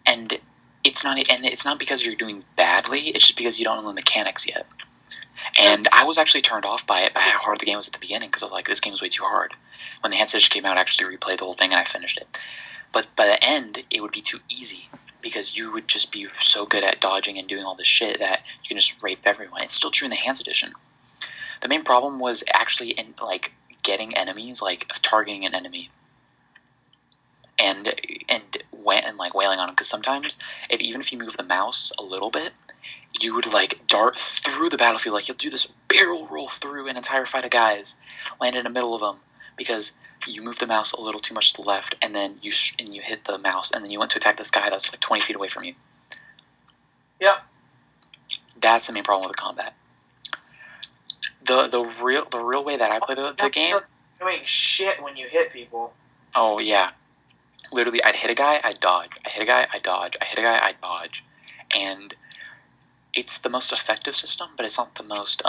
and it's not because you're doing badly. It's just because you don't know the mechanics yet. And I was actually turned off by it, by how hard the game was at the beginning, because I was like, this game was way too hard. When the handset came out, I actually replayed the whole thing and I finished it. But by the end, it would be too easy, because you would just be so good at dodging and doing all this shit that you can just rape everyone. It's still true in the Hands Edition. The main problem was actually in like getting enemies, like targeting an enemy, and like wailing on them. Because sometimes, even if you move the mouse a little bit, you would like dart through the battlefield. Like you'll do this barrel roll through an entire fight of guys, land in the middle of them, because you move the mouse a little too much to the left, and then you hit the mouse, and then you went to attack this guy that's like 20 feet away from you. Yep. That's the main problem with the combat. The real way that I play the game. Doing shit when you hit people. Oh yeah, literally, I'd hit a guy, I'd dodge. I hit a guy, I dodge. I hit a guy, I dodge. And it's the most effective system, but it's not the most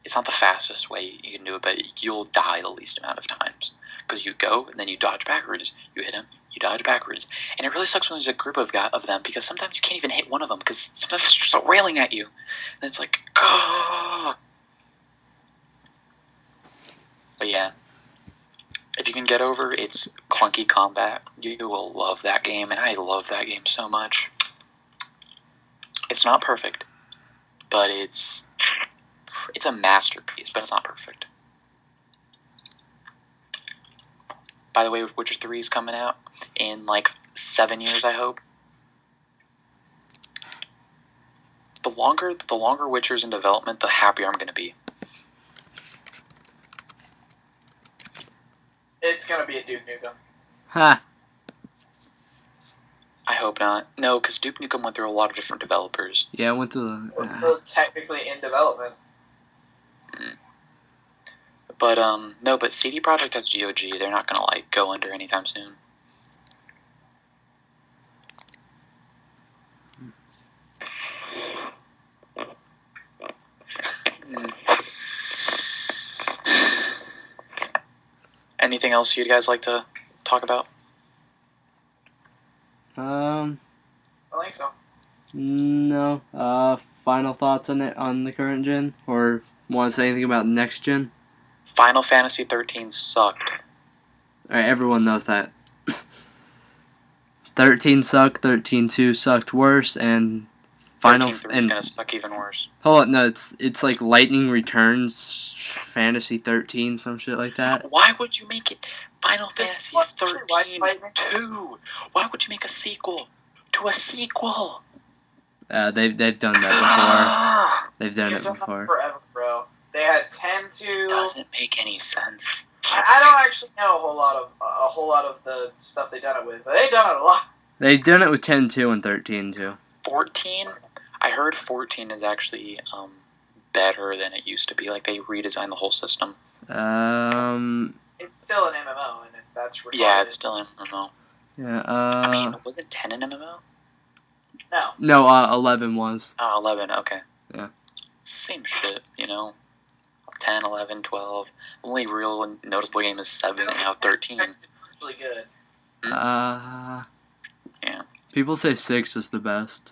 it's not the fastest way you can do it. But you'll die the least amount of times, because you go and then you dodge backwards. You hit him, you dodge backwards, and it really sucks when there's a group of them, because sometimes you can't even hit one of them, because sometimes they start railing at you, and it's like, oh. But yeah, if you can get over its clunky combat, you will love that game, and I love that game so much. It's not perfect, but it's a masterpiece, but it's not perfect. By the way, Witcher 3 is coming out in like 7 years, I hope. The longer Witcher's in development, the happier I'm going to be. It's gonna be a Duke Nukem. Ha! I hope not. No, because Duke Nukem went through a lot of different developers. Yeah, I went to It was still technically in development. But no, but CD Projekt has GOG. They're not gonna like go under anytime soon. Anything else you guys like to talk about? I think so. No. Final thoughts on it, on the current gen, or want to say anything about next gen? Final Fantasy 13 sucked. Alright, everyone knows that. 13 sucked, 13.2 sucked worse, and Final 13.3 is gonna suck even worse. Hold on, no, it's like Lightning Returns Fantasy 13, some shit like that. Why would you make it Final Fantasy 13 2? Why would you make a sequel to a sequel? They've done that before. They've done it before. Forever, bro. They had 10-2. Doesn't make any sense. I don't actually know a whole lot of the stuff they've done it with, but they've done it a lot. They've done it with 10-2 and 13-2. 14, I heard 14 is actually better than it used to be. Like, they redesigned the whole system. It's still an MMO, and that's retarded. Yeah, it's still an MMO. Yeah, I mean, wasn't 10 an MMO? No. No, 11 was. Oh, 11, okay. Yeah. Same shit, you know? 10, 11, 12. The only real noticeable game is 7 and now 13. Really good. Yeah. People say 6 is the best.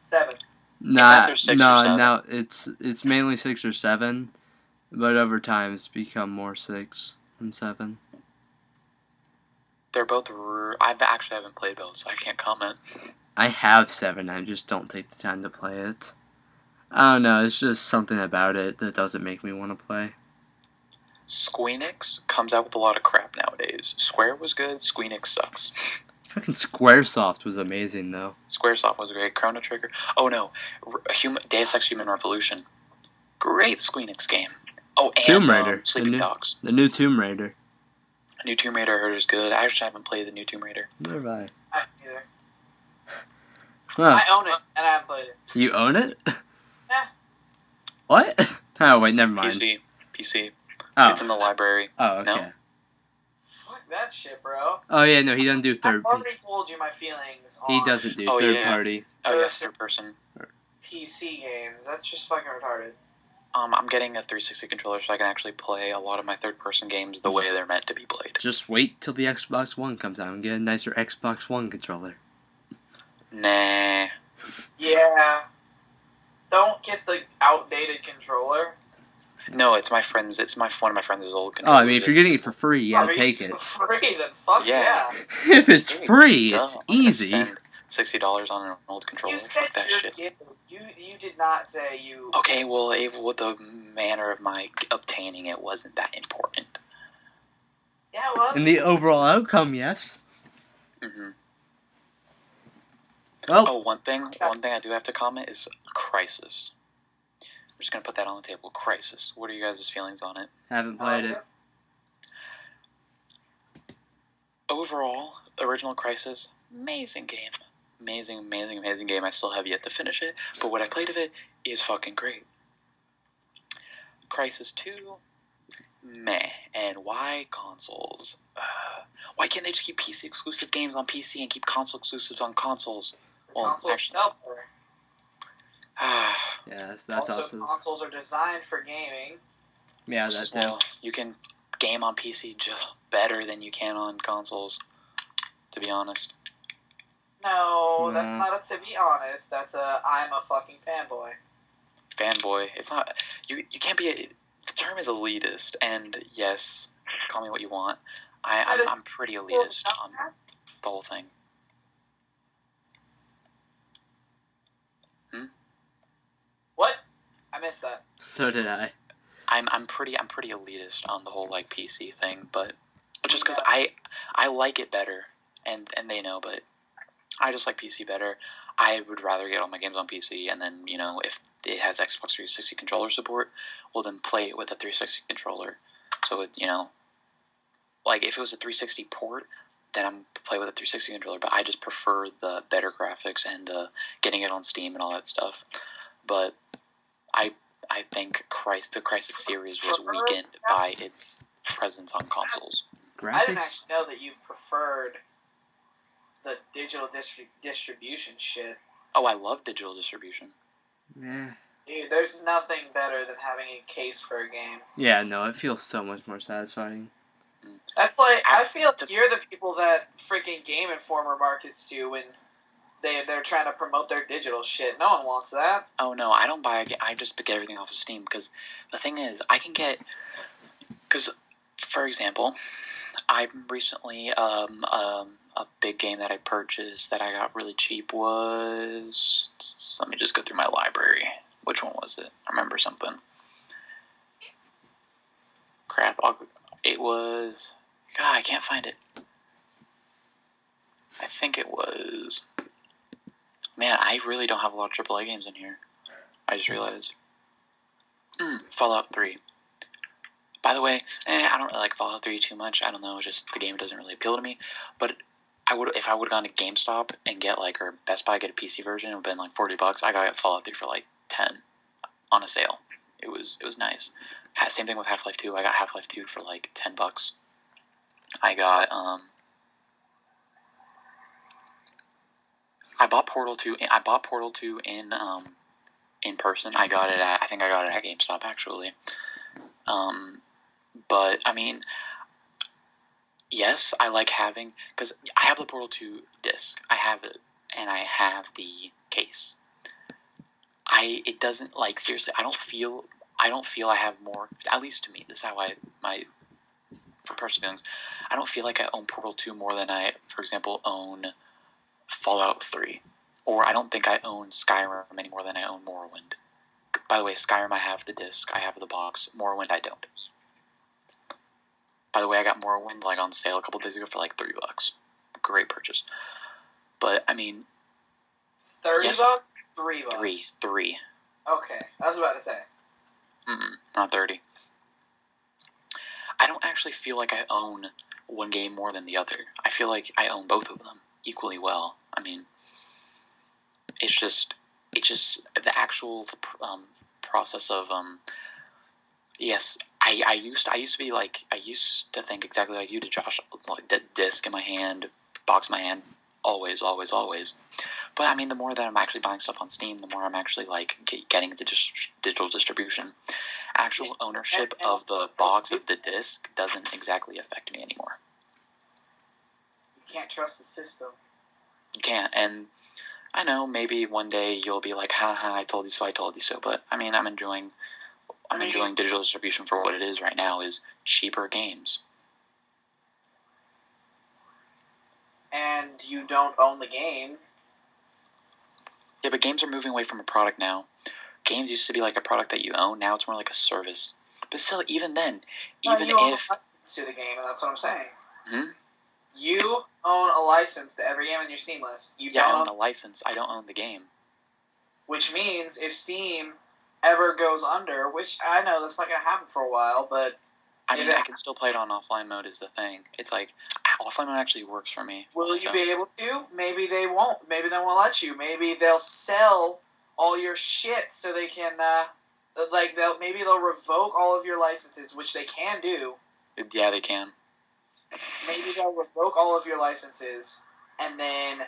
7. Nah, It's either 6 or 7. now it's mainly 6 or 7, but over time it's become more 6 than 7. They're both... I actually haven't played both, so I can't comment. I have 7, I just don't take the time to play it. I don't know, it's just something about it that doesn't make me want to play. Squeenix comes out with a lot of crap nowadays. Square was good, Squeenix sucks. Fucking Squaresoft was amazing, though. Squaresoft was great. Chrono Trigger. Oh no, Deus Ex Human Revolution. Great Squeenix game. Oh, and Tomb Raider. Sleeping Dogs. The new Tomb Raider. New Tomb Raider I heard is good. I actually haven't played the new Tomb Raider. Never mind. I haven't either. Huh. I own it, and I haven't played it. You own it? Yeah. What? Oh, wait, never mind. PC. Oh. It's in the library. Oh, okay. No? Fuck that shit, bro. Oh, yeah, no, he doesn't do third I've already told you my feelings on He doesn't do third party. Oh, yes, third person. PC games. That's just fucking retarded. I'm getting a 360 controller so I can actually play a lot of my third-person games the way they're meant to be played. Just wait till the Xbox One comes out and get a nicer Xbox One controller. Nah. Yeah. Don't get the outdated controller. No, it's my friend's. It's one of my friend's old Oh, controllers. I mean, if you're getting it for free, yeah, if you're take getting it. for free, then fuck Yeah. If it's free, Duh, it's I'm not gonna easy. spend $60 on an old controller. You said Fuck that you're shit. getting. You did not say you. Okay, well, the manner of my obtaining it wasn't that important. Yeah, it was. In the overall outcome, yes. Mm-hmm. Well, Oh, one thing I do have to comment is Crisis. I'm just gonna put that on the table. Crisis. What are you guys' feelings on it? haven't played it. Overall, original Crisis, amazing game. Amazing game. I still have yet to finish it, but what I played of it is fucking great. Crisis 2, meh. And why consoles? Why can't they just keep PC exclusive games on PC and keep console exclusives on consoles? Well, Consoles actually, sell better. Yes, that's also. Consoles are designed for gaming. Yeah, that too. well, you can game on PC better than you can on consoles, to be honest. No, that's not a to be honest. That's a I'm a fucking Fanboy. It's not. You can't be. The term is elitist, and yes, call me what you want. I'm pretty elitist on the whole thing. What? I missed that. So did I. I'm pretty elitist on the whole like PC thing, but just because I like it better, and they know, but I just like PC better. I would rather get all my games on PC, and then if it has Xbox 360 controller support, well then play it with a 360 controller. So like if it was a 360 port, then I'm play with a 360 controller. But I just prefer the better graphics and getting it on Steam and all that stuff. But I think the Crisis series was weakened by its presence on consoles. Graphics? I didn't actually know that you preferred the digital distribution shit. Oh, I love digital distribution. Yeah. Dude, there's nothing better than having a case for a game. Yeah, no, it feels so much more satisfying. That's like, I feel like you're the people that freaking Game Informer markets to when they're trying to promote their digital shit. No one wants that. Oh no, I don't buy a game. I just get everything off of Steam because the thing is, I can get. Because, for example, I recently a big game that I purchased that I got really cheap was. Let me just go through my library. Which one was it? I remember something. Crap! It was. God, I can't find it. I think it was. Man, I really don't have a lot of AAA games in here. I just realized. Fallout 3. By the way, I don't really like Fallout 3 too much. I don't know, just the game doesn't really appeal to me. But if I would have gone to GameStop and get or Best Buy get a PC version, it would have been like $40. I got Fallout 3 for like 10 on a sale. It was nice. Same thing with Half-Life 2. I got Half-Life 2 for like $10. I got I bought Portal 2. I bought Portal 2 in person. I think I got it at GameStop actually. But I mean, yes, I like having because I have the Portal 2 disc. I have it, and I have the case. It doesn't seriously. I don't feel I have more. At least to me, this is how for personal feelings. I don't feel like I own Portal 2 more than I, for example, own Fallout 3. Or I don't think I own Skyrim any more than I own Morrowind. By the way, Skyrim I have the disc, I have the box. Morrowind I don't. By the way, I got Morrowind on sale a couple days ago for like $3. Great purchase. But I mean, $30? $3. Three. Okay, I was about to say. Not 30. I don't actually feel like I own one game more than the other. I feel like I own both of them equally well. I mean, it's just the actual process of yes, I used to think exactly like you did, Josh. Like the disc in my hand, box in my hand, always. But I mean, the more that I'm actually buying stuff on Steam, the more I'm actually getting the digital distribution. Actual ownership of the box of the disc doesn't exactly affect me anymore. You can't trust the system. You can't, and I know maybe one day you'll be like, haha, I told you so, I told you so. But I mean, I'm enjoying digital distribution for what it is right now, is cheaper games. And you don't own the game. Yeah, but games are moving away from a product now. Games used to be like a product that you own. Now it's more like a service. But still, even then, you own a license to the game, and that's what I'm saying. Hmm? You own a license to every game on your Steam list. I own a license. I don't own the game. Which means if Steam ever goes under, which I know that's not going to happen for a while, but... I mean, I can still play it on offline mode is the thing. It's like, offline mode actually works for me. Will you be able to? Maybe they won't. Maybe they won't let you. Maybe they'll sell all your shit so they can, maybe they'll revoke all of your licenses, which they can do. Yeah, they can. Maybe they'll revoke all of your licenses, and then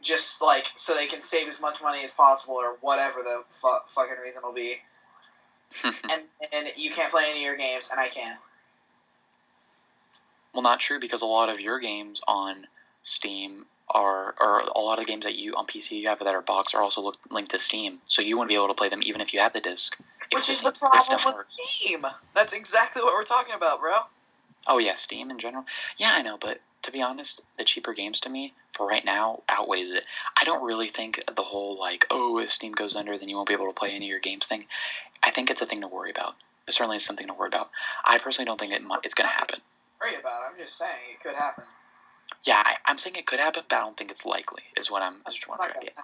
just, so they can save as much money as possible, or whatever the fucking reason will be. and you can't play any of your games, and I can. Well, not true, because a lot of your games on Steam or a lot of the games that you on PC you have that are boxed are also linked to Steam, so you wouldn't be able to play them even if you had the disc. Which is the problem with Steam. That's exactly what we're talking about, bro. Oh yeah, Steam in general. Yeah, I know, but to be honest, the cheaper games to me for right now outweighs it. I don't really think the whole if Steam goes under, then you won't be able to play any of your games thing. I think it's a thing to worry about. It certainly is something to worry about. I personally don't think it's going to happen. Worry about it. I'm just saying it could happen. Yeah, I'm saying it could happen, but I don't think it's likely. Is what I'm trying to get.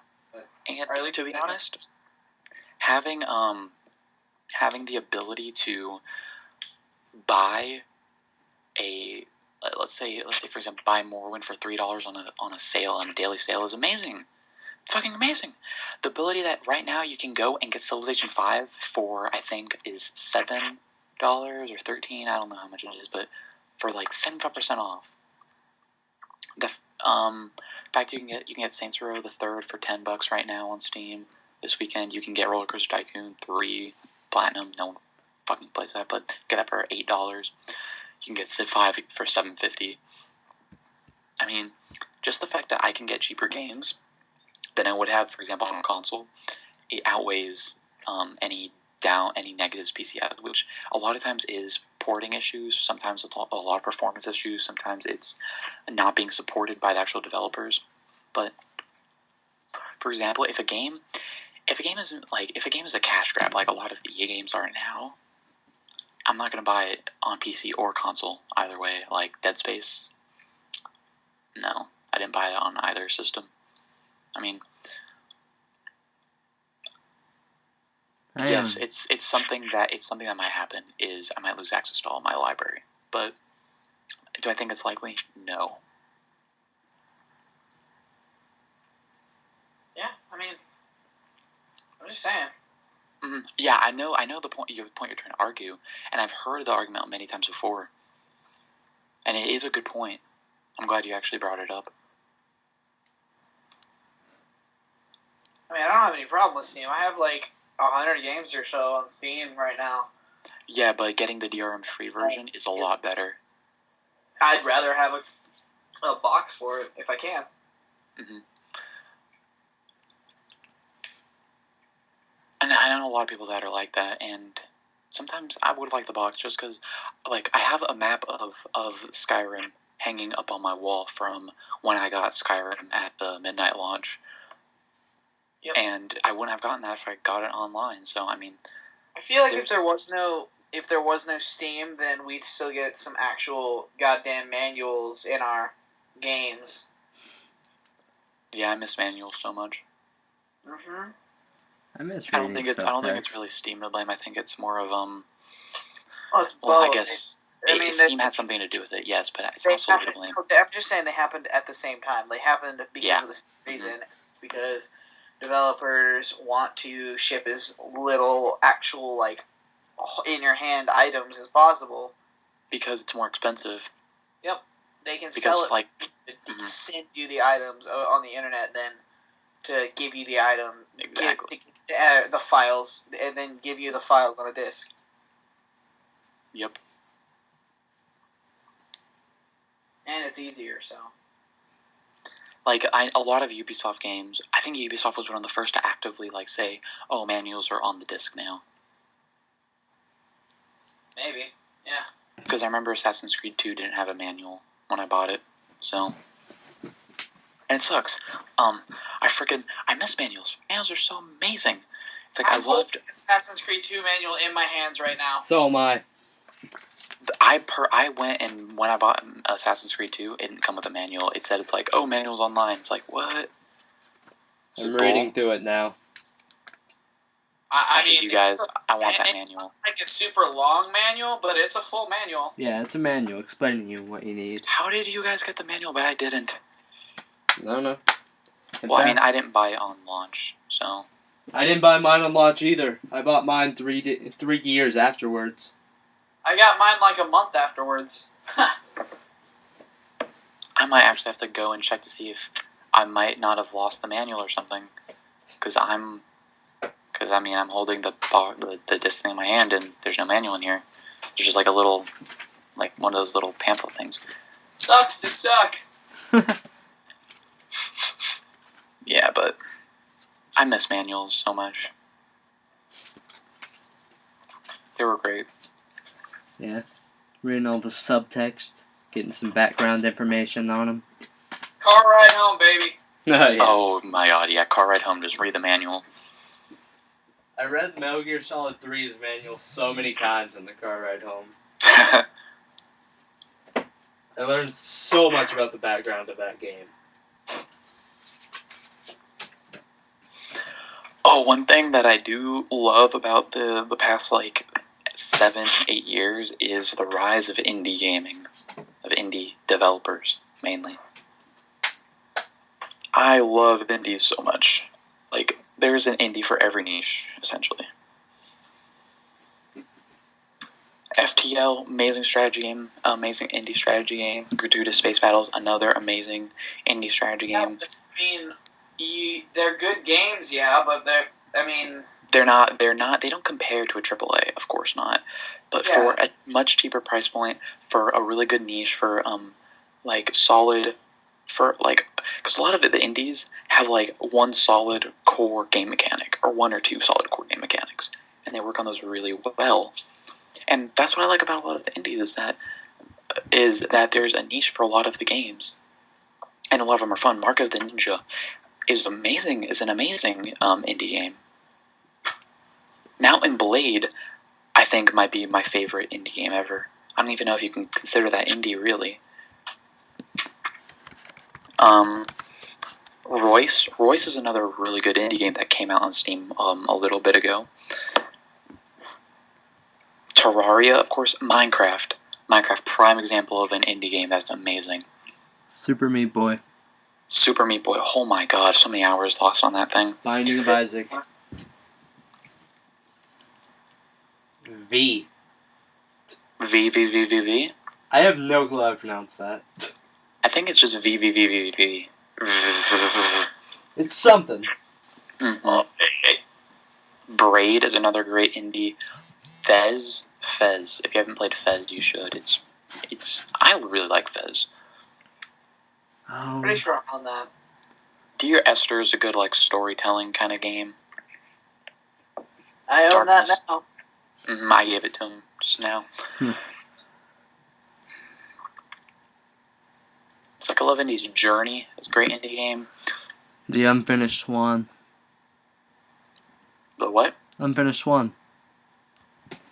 And to be honest, having the ability to buy let's say for example, buy Morrowind for $3 on a sale, on a daily sale, is amazing. It's fucking amazing. The ability that right now you can go and get Civilization 5 for, I think, is $7 or $13. I don't know how much it is, but for 75% off. The fact you can get Saints Row the Third for $10 right now on Steam. This weekend you can get Roller Coaster Tycoon 3 Platinum. No one fucking plays that, but get that for $8. You can get Civ 5 for $7.50. I mean, just the fact that I can get cheaper games than I would have, for example, on a console, it outweighs any negatives PC has, which a lot of times is porting issues. Sometimes it's a lot of performance issues. Sometimes it's not being supported by the actual developers. But for example, if a game is a cash grab, like a lot of EA games are now, I'm not going to buy it on PC or console either way. Like Dead Space, no, I didn't buy it on either system. I mean, yes, it's something that might happen. Is I might lose access to all my library, but do I think it's likely? No. Yeah, I mean, I'm just saying. Mm-hmm. Yeah, I know the point you're trying to argue, and I've heard the argument many times before, and it is a good point. I'm glad you actually brought it up. I mean, I don't have any problem with Steam. I have 100 games or so on Steam right now. Yeah, but getting the DRM-free version is a lot better. I'd rather have a box for it if I can. Mm-hmm. And I know a lot of people that are like that, and sometimes I would like the box just because, I have a map of Skyrim hanging up on my wall from when I got Skyrim at the midnight launch. Yep. And I wouldn't have gotten that if I got it online. So I mean, I feel like if there was no Steam, then we'd still get some actual goddamn manuals in our games. Yeah, I miss manuals so much. Mhm. I don't think it's really Steam to blame. I think it's more of it's both. I guess Steam has something to do with it. Yes, but it's also to blame. I'm just saying they happened at the same time. They happened because of the same reason. Mm-hmm. Because developers want to ship as little actual in your hand items as possible. Because it's more expensive. Yep, they can sell it. Send you the items on the internet than to give you the item. Exactly. The files, and then give you the files on a disc. Yep. And it's easier, so. like a lot of Ubisoft games. I think Ubisoft was one of the first to actively like say, "Oh, manuals are on the disc now." Maybe. Yeah. Because I remember Assassin's Creed 2 didn't have a manual when I bought it, so. And it sucks. I miss manuals. Manuals are so amazing. It's like I'm holding Assassin's Creed 2 manual in my hands right now. So am I. I went and when I bought Assassin's Creed 2, it didn't come with a manual. It said it's like, oh, manual's online. It's like, what? I'm reading through it now. I mean, you guys, I want that it's manual. not like a super long manual, but it's a full manual. Yeah, it's a manual explaining you what you need. How did you guys get the manual, but I didn't? No. Well, I mean, I didn't buy it on launch, so. I didn't buy mine on launch either. I bought mine 3 years afterwards. I got mine like a month afterwards. I might actually have to go and check to see if I might not have lost the manual or something. Because I'm holding the disc thing in my hand and there's no manual in here. There's just like a little, like one of those little pamphlet things. Sucks to suck. Yeah, but I miss manuals so much. They were great. Yeah. Reading all the subtext, getting some background information on them. Car ride home, baby. Yeah. Oh my god, yeah, car ride home, just read the manual. I read Metal Gear Solid 3's manual so many times on the car ride home. I learned so much about the background of that game. Oh, one thing that I do love about the past, 7-8 years is the rise of indie gaming, of indie developers, mainly. I love indies so much. Like, there's an indie for every niche, essentially. FTL, amazing strategy game, amazing indie strategy game. Gratuitous Space Battles, another amazing indie strategy game. They're good games, yeah, but they don't compare to a AAA, of course not. But for a much cheaper price point, for a really good niche, for solid, because a lot of the indies have one solid core game mechanic or one or two solid core game mechanics, and they work on those really well. And that's what I like about a lot of the indies is that there's a niche for a lot of the games, and a lot of them are fun. Mark of the Ninja is amazing. Is an amazing indie game. Mountain Blade, I think, might be my favorite indie game ever. I don't even know if you can consider that indie, really. Royce is another really good indie game that came out on Steam a little bit ago. Terraria, of course. Minecraft, prime example of an indie game that's amazing. Super Meat Boy. Oh my god, so many hours lost on that thing. Binding of Isaac. V. I have no clue how to pronounce that. I think it's just V. It's something. Mm-hmm. Braid is another great indie. Fez. If you haven't played Fez, you should. I really like Fez. Pretty sure I'm on that. Dear Esther is a good storytelling kind of game. I own that now. I gave it to him just now. It's I love Indie's Journey. It's a great indie game. The Unfinished Swan. The what? Unfinished Swan.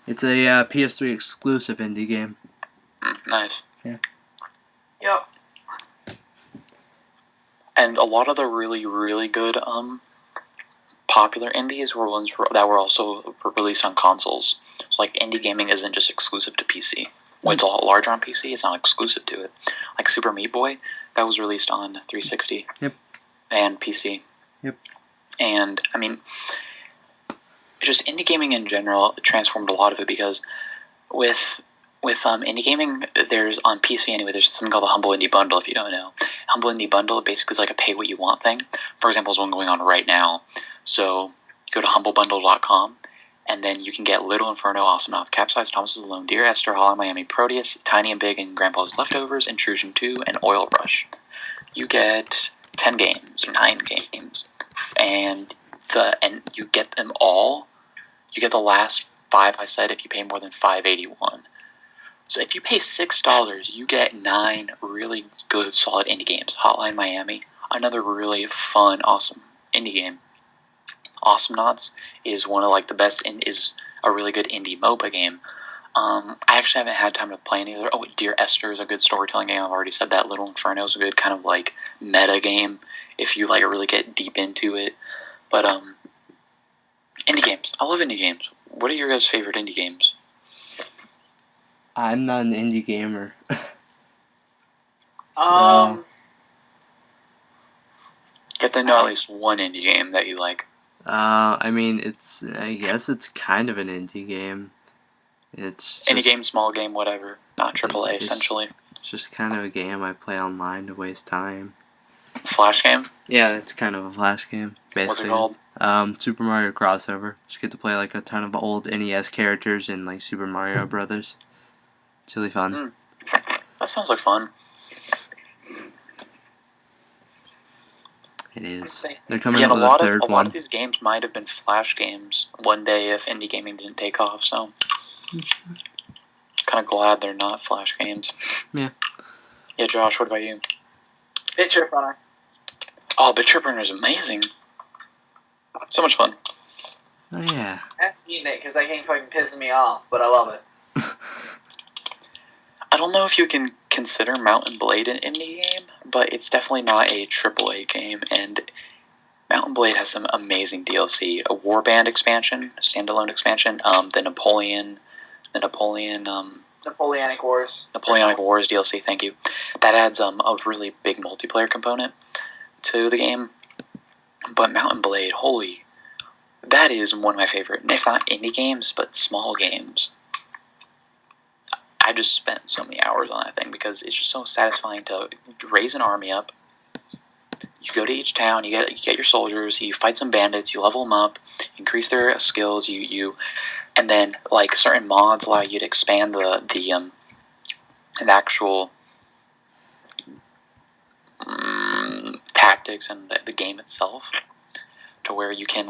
It's a PS3 exclusive indie game. Nice. Yeah. Yep. And a lot of the really, really good popular indies were ones that were also released on consoles. So indie gaming isn't just exclusive to PC. When it's a lot larger on PC, it's not exclusive to it. Like Super Meat Boy, that was released on 360. Yep. And PC. Yep. And I mean, just indie gaming in general transformed a lot of it because with indie gaming, there's on PC anyway. There's something called the Humble Indie Bundle. If you don't know, Humble Indie Bundle basically is like a pay what you want thing. For example, there's one going on right now. So you go to humblebundle.com, and then you can get Little Inferno, Awesome Mouth, Capsize, Thomas's Alone, Dear Esther, Hollow Miami, Proteus, Tiny and Big, and Grandpa's Leftovers, Intrusion 2, and Oil Rush. You get 10 games or 9 games, and you get them all. You get the last 5 I said if you pay more than $5.81. So if you pay $6, you get 9 really good, solid indie games. Hotline Miami, another really fun, awesome indie game. Awesome Knots is one of like the best, and is a really good indie MOBA game. I actually haven't had time to play any other. Oh, Dear Esther is a good storytelling game. I've already said that. Little Inferno is a good kind of like meta game if you like really get deep into it. But indie games, I love indie games. What are your guys' favorite indie games? I'm not an indie gamer. Um, You have to know at least one indie game that you like. I mean, I guess it's kind of an indie game. It's just, Indie game, small game, whatever. Not AAA, essentially. It's just kind of a game I play online to waste time. Flash game? Yeah, it's kind of a flash game, basically. What's it called? Super Mario Crossover. Just get to play like a ton of old NES characters in like Super Mario Brothers. It's really fun. That sounds like fun. It is. They're coming Yeah, out with a third a one. lot of these games might have been flash games one day if indie gaming didn't take off, so kind of glad they're not flash games. Yeah. Yeah, Josh, what about you? Bit Trip Runner. Oh, Bit Trip Runner is amazing. So much fun. Oh yeah. I haven't eaten it because that game fucking pisses me off, but I love it. I don't know if you can consider Mountain Blade an indie game, but it's definitely not a AAA game, and Mountain Blade has some amazing DLC. A Warband expansion, a standalone expansion, the Napoleonic Wars DLC, thank you. That adds a really big multiplayer component to the game. But Mountain Blade, that is one of my favorite, if not indie games, but small games. I just spent so many hours on that thing because it's just so satisfying to raise an army up. You go to each town, you get your soldiers, you fight some bandits, you level them up, increase their skills, and then like certain mods allow you to expand the actual tactics and the game itself to where you can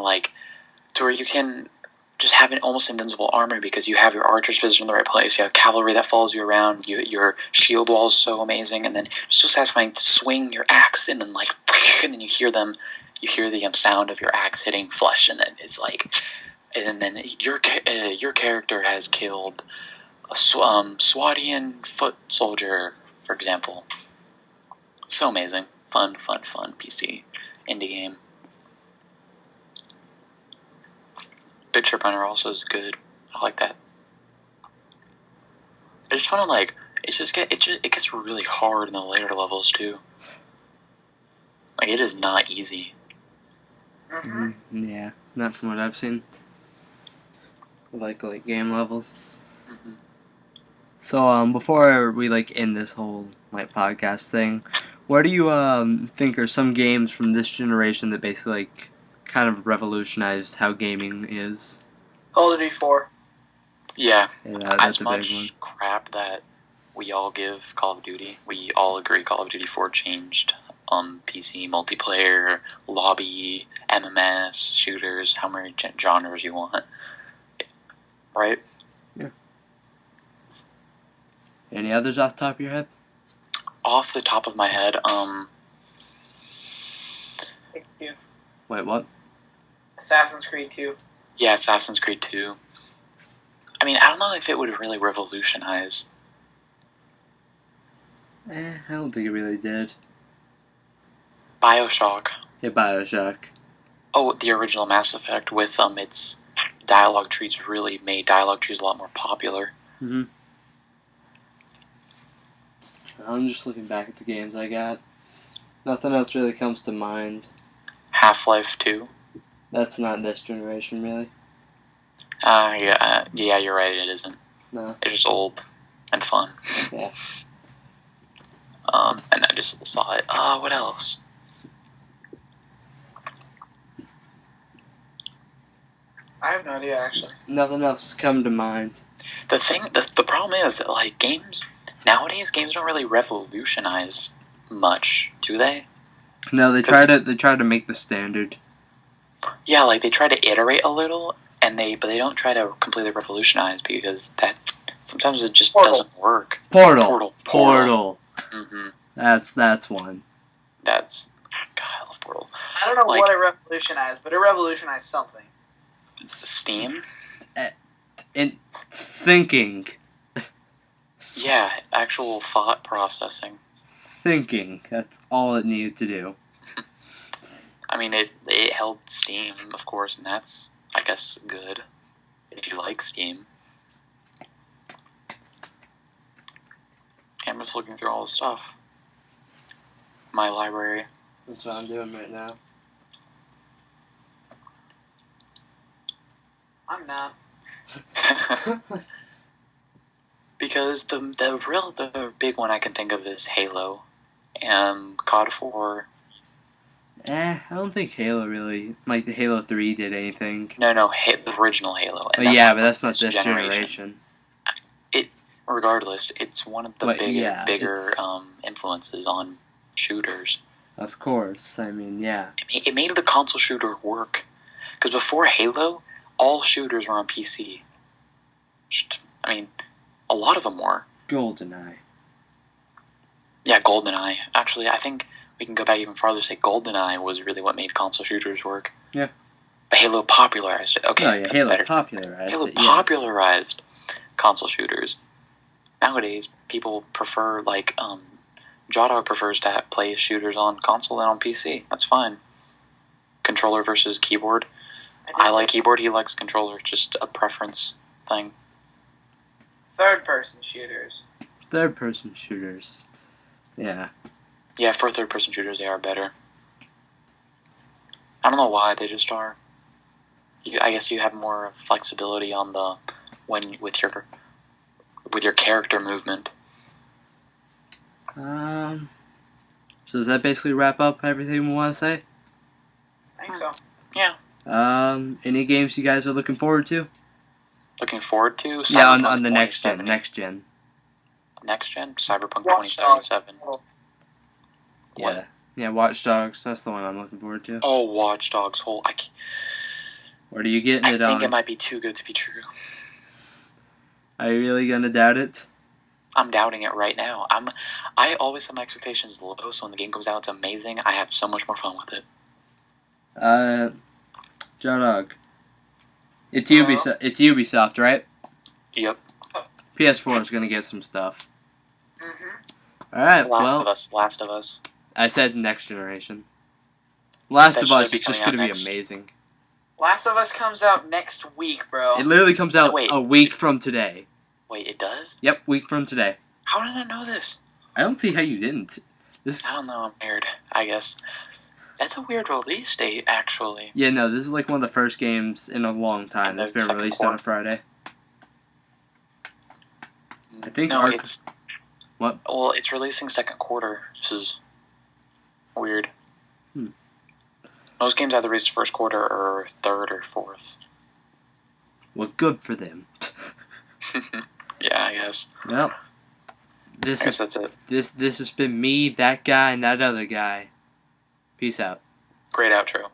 just have an almost invincible armor because you have your archers positioned in the right place. You have cavalry that follows you around. Your shield wall is so amazing, and then it's so satisfying to swing your axe and then and then you hear the sound of your axe hitting flesh, and then it's like, and then your character has killed a Swadian foot soldier, for example. So amazing, fun PC indie game. Bit Trip Runner also is good. I like that. I just want to it gets really hard in the later levels too. Like it is not easy. Mm-hmm. Yeah, not from what I've seen. Like game levels. Mm-hmm. So before we end this whole podcast thing, what do you think are some games from this generation that basically kind of revolutionized how gaming is? Call of Duty 4. Yeah, that's as a big one. much crap that we all give Call of Duty, we all agree Call of Duty 4 changed PC multiplayer, lobby, MMS, shooters, how many genres you want, right? Yeah. Any others off the top of your head? Off the top of my head, Wait, what? Assassin's Creed 2. Yeah, Assassin's Creed 2. I mean, I don't know if it would really revolutionize. I don't think it really did. BioShock. Yeah, BioShock. Oh, the original Mass Effect with its dialogue trees really made dialogue trees a lot more popular. Mm-hmm. I'm just looking back at the games I got. Nothing else really comes to mind. Half-Life 2. That's not this generation, really. Yeah, you're right, it isn't. No. It's just old and fun. Yeah. And I just saw it. What else? I have no idea, actually. Nothing else has come to mind. The problem is that, games, nowadays, games don't really revolutionize much, do they? No, they try to make the standard. Yeah, like they try to iterate a little, but they don't try to completely revolutionize because that sometimes it just doesn't work. Portal. Mm-hmm. That's one. God, I love Portal. I don't know what it revolutionized, but it revolutionized something. Steam. In thinking. Yeah, actual thought processing. Thinking. That's all it needed to do. I mean, it helped Steam, of course, and that's, I guess, good if you like Steam. I'm just looking through all the stuff. My library. That's what I'm doing right now. I'm not. Because the big one I can think of is Halo, and COD 4. I don't think Halo really, like the Halo 3 did anything. No, the original Halo. And but that's not this generation. Regardless, it's one of the bigger influences on shooters. Of course, I mean, yeah. It made the console shooter work. Because before Halo, all shooters were on PC. I mean, a lot of them were. GoldenEye. Yeah, GoldenEye. Actually, I think we can go back even farther and say GoldenEye was really what made console shooters work. Yeah. But Halo popularized it. Okay, yeah, Halo popularized console shooters. Nowadays, people prefer, JawDog prefers to play shooters on console than on PC. That's fine. Controller versus keyboard. I like keyboard, he likes controller. Just a preference thing. Third-person shooters. Yeah. Yeah, for third-person shooters, they are better. I don't know why, they just are. I guess you have more flexibility on with your character movement. So does that basically wrap up everything we want to say? I think so. Yeah. Any games you guys are looking forward to? Looking forward to? Yeah, on the next gen. Next gen, Cyberpunk 2077. Yeah. Yeah, Watch Dogs. That's the one I'm looking forward to. Oh, Watch Dogs. What are you getting it on? I think it might be too good to be true. Are you really gonna doubt it? I'm doubting it right now. I always have my expectations low, so when the game comes out, it's amazing. I have so much more fun with it. JawDog. It's Ubisoft, right? Yep. PS4 is gonna get some stuff. Mm-hmm. Alright, Last of Us. I said next generation. Last of Us is just gonna be amazing. Last of Us comes out next week, bro. It literally comes out a week from today. Wait, it does? Yep, week from today. How did I know this? I don't see how you didn't. I don't know, I'm weird, I guess. That's a weird release date, actually. Yeah, no, this is like one of the first games in a long time that's been released on a Friday. I think it's... What? Well, it's releasing second quarter. This is weird. Most games either release first quarter or third or fourth. Well, good for them. Yeah, I guess. Well, that's it. This has been me, that guy, and that other guy. Peace out. Great outro.